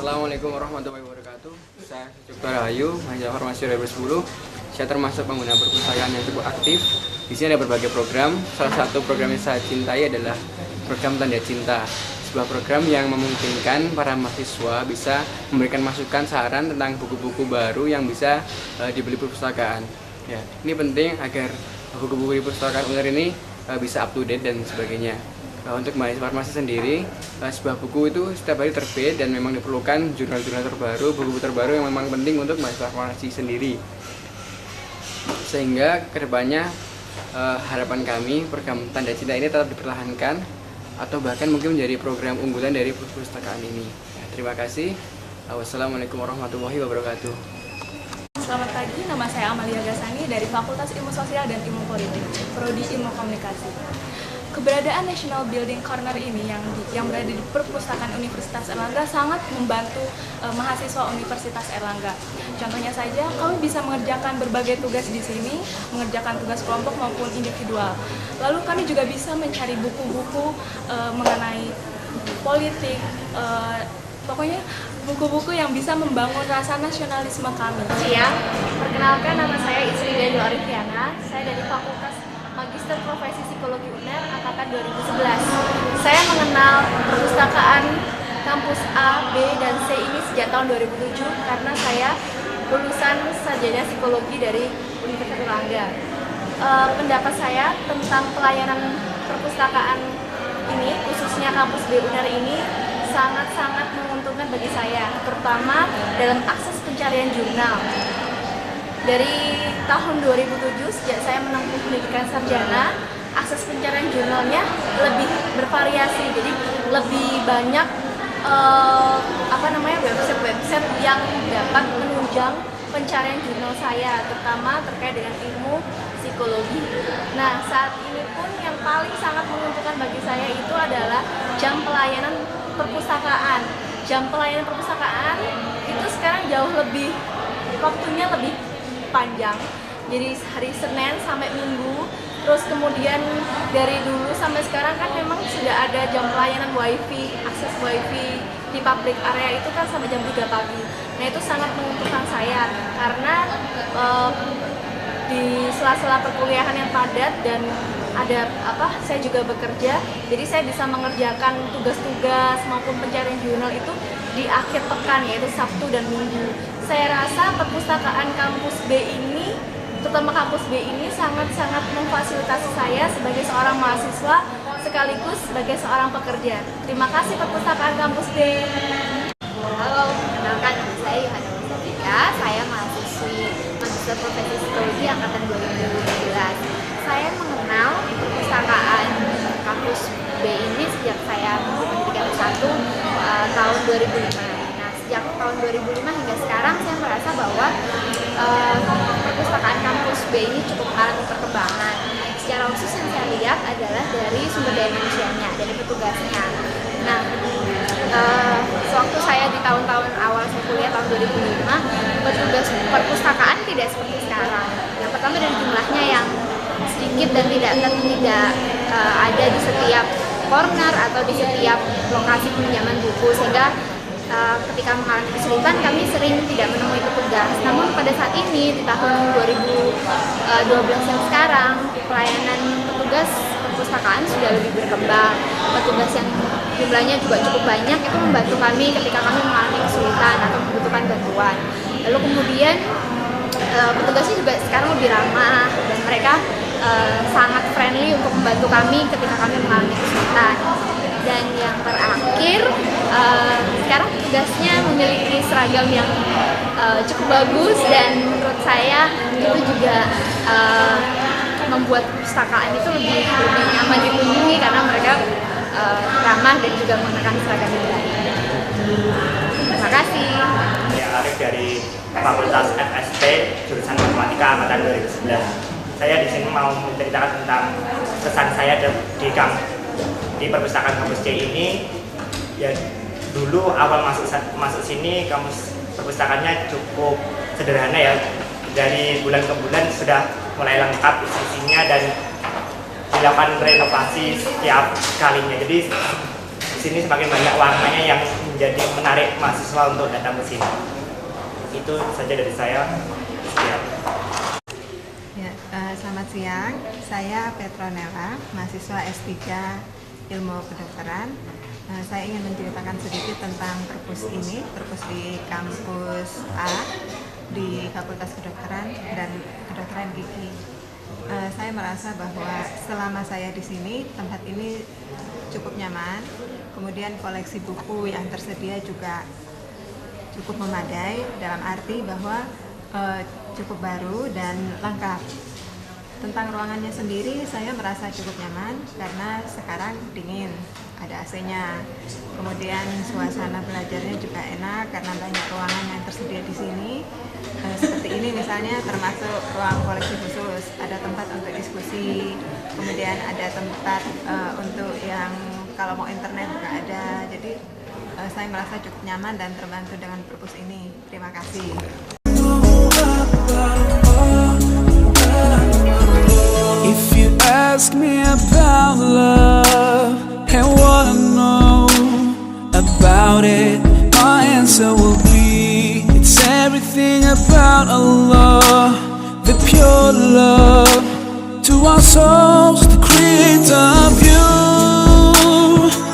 Assalamualaikum warahmatullahi wabarakatuh. Saya Dr. Rahayu, mahasiswa Farmasi 2010. Saya termasuk pengguna perpustakaan yang cukup aktif. Di sini ada berbagai program. Salah satu program yang saya cintai adalah program Tanda Cinta. Sebuah program yang memungkinkan para mahasiswa bisa memberikan masukan saran tentang buku-buku baru yang bisa dibeli perpustakaan. Ya, ini penting agar buku-buku di perpustakaan UNER ini bisa up to date dan sebagainya. Untuk mahasiswa farmasi sendiri, sebuah buku itu setiap hari terbit dan memang diperlukan jurnal-jurnal terbaru, buku-buku terbaru yang memang penting untuk mahasiswa farmasi sendiri. Sehingga kedepannya harapan kami program Tanda Cinta ini tetap dipertahankan atau bahkan mungkin menjadi program unggulan dari perpustakaan ini. Terima kasih. Wassalamualaikum warahmatullahi wabarakatuh. Selamat pagi, nama saya Amalia Gasani dari Fakultas Ilmu Sosial dan Ilmu Politik, Prodi Ilmu Komunikasi. Keberadaan National Building Corner ini yang berada di Perpustakaan Universitas Airlangga sangat membantu mahasiswa Universitas Airlangga. Contohnya saja, kami bisa mengerjakan berbagai tugas di sini, mengerjakan tugas kelompok maupun individual. Lalu kami juga bisa mencari buku-buku mengenai politik, pokoknya buku-buku yang bisa membangun rasa nasionalisme kami. Siang, perkenalkan nama saya Isri Daniel Arifiana, saya dari Fakultas Magister Profesi Psikologi UNER angkatan 2011. Saya mengenal perpustakaan kampus A, B, dan C ini sejak tahun 2007 karena saya lulusan sarjana psikologi dari Universitas Airlangga. Pendapat saya tentang pelayanan perpustakaan ini, khususnya kampus B UNER ini, sangat-sangat menguntungkan bagi saya, terutama dalam akses pencarian jurnal. Dari tahun 2007, sejak saya menempuh pendidikan sarjana, akses pencarian jurnalnya lebih bervariasi, jadi lebih banyak website yang dapat menunjang pencarian jurnal saya, terutama terkait dengan ilmu psikologi. Nah, saat ini pun yang paling sangat menguntungkan bagi saya itu adalah jam pelayanan perpustakaan. Jam pelayanan perpustakaan itu sekarang jauh lebih, waktunya lebih panjang, jadi hari Senin sampai Minggu. Terus kemudian dari dulu sampai sekarang kan memang sudah ada jam pelayanan wifi, akses wifi di public area itu kan sampai jam 3 pagi. Nah, itu sangat menguntungkan saya karena di sela-sela perkuliahan yang padat dan saya juga bekerja, jadi saya bisa mengerjakan tugas-tugas maupun pencarian jurnal itu di akhir pekan, yaitu Sabtu dan Minggu. Saya rasa perpustakaan kampus B ini, terutama kampus B ini sangat-sangat memfasilitasi saya sebagai seorang mahasiswa sekaligus sebagai seorang pekerja. Terima kasih perpustakaan kampus B. Halo, kenalkan nama saya Yohana Mustafa. Saya mahasiswi Magister Profesi Psikologi angkatan 2012. Saya mengenal perpustakaan kampus B ini sejak saya pendidikan S1 tahun 2005. Nah, sejak tahun 2005 hingga sekarang saya merasa bahwa perpustakaan kampus B ini cukup mengalami perkembangan. Secara khusus yang saya lihat adalah dari sumber daya manusianya, dari petugasnya. Nah, sewaktu saya di tahun-tahun awal saya kuliah tahun 2005, petugas perpustakaan tidak seperti sekarang. Yang pertama dari jumlahnya yang sedikit dan tidak ada di setiap corner atau di setiap lokasi peminjaman buku, sehingga ketika mengalami kesulitan kami sering tidak menemui petugas. Namun pada saat ini di tahun 2012 yang sekarang, pelayanan petugas perpustakaan sudah lebih berkembang. Petugas yang jumlahnya juga cukup banyak itu membantu kami ketika kami mengalami kesulitan atau membutuhkan bantuan. Lalu kemudian petugasnya juga sekarang lebih ramah dan mereka sangat friendly untuk membantu kami ketika kami mengalami kesulitan. Dan yang terakhir, sekarang petugasnya memiliki seragam yang cukup bagus dan menurut saya itu juga membuat perpustakaan itu lebih nyaman dikunjungi karena mereka ramah dan juga menggunakan seragam yang baik. Terima kasih. Saya Arif dari Fakultas FSP jurusan Matematika angkatan 2011. Saya di sini mau menceritakan tentang kesan saya di perpustakaan kampus C ini. Ya, dulu awal masuk sini kampus perpustakaannya cukup sederhana ya. Dari bulan ke bulan sudah mulai lengkap isinya dan dilakukan renovasi setiap kalinya. Jadi di sini semakin banyak warnanya yang menjadi menarik mahasiswa untuk datang ke sini. Itu saja dari saya. Sekian. Ya, selamat siang. Saya Petronella, mahasiswa S3 Ilmu Kedokteran. Saya ingin menceritakan sedikit tentang perpus ini, perpus di kampus A di Fakultas Kedokteran dan Kedokteran Gigi. Saya merasa bahwa selama saya di sini, tempat ini cukup nyaman. Kemudian koleksi buku yang tersedia juga cukup memadai, dalam arti bahwa cukup baru dan lengkap. Tentang ruangannya sendiri, saya merasa cukup nyaman karena sekarang dingin, ada AC-nya. Kemudian suasana belajarnya juga enak karena banyak ruangan yang tersedia di sini. Seperti ini misalnya, termasuk ruang koleksi khusus, ada tempat untuk diskusi, kemudian ada tempat untuk yang kalau mau internet juga ada. Jadi saya merasa cukup nyaman dan terbantu dengan perpus ini. Terima kasih. If you ask me about love and what I know about it, my answer will be it's everything about Allah, the pure love to our souls, the creator of you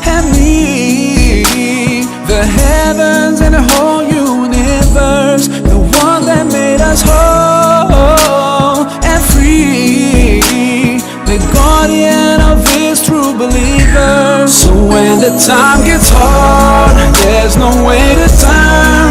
and me, the heavens and the whole universe, the one that made us whole and free, the guardian of his true believers. So when the time gets hard, there's no way to turn.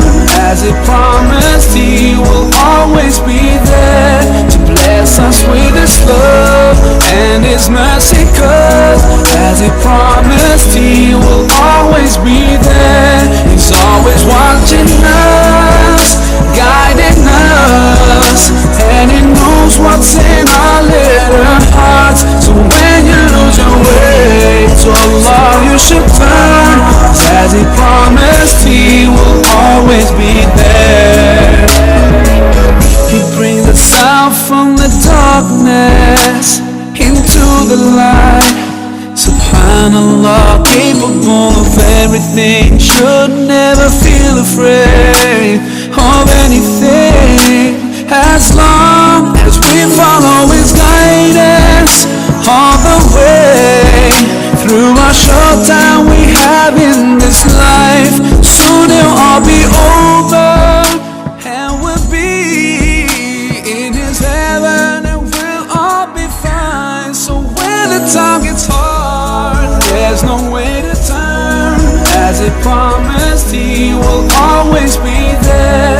As he promised, he will always be there to bless us with his love and his mercy. 'Cause as he promised, he will always be there. He's always watching us, guiding us, and he knows what's in our little hearts. So when you lose your way, to Allah you should turn. As he promised, he will always be there. He brings us out from the darkness into the light. Subhanallah, capable of everything, should never feel afraid of anything, as long as we follow his guidance all the way through our short time we have in this life. Soon it'll all be over and we'll be in his heaven and we'll all be fine. So when the time gets hard, there's no way to turn. As he promised, he will always be there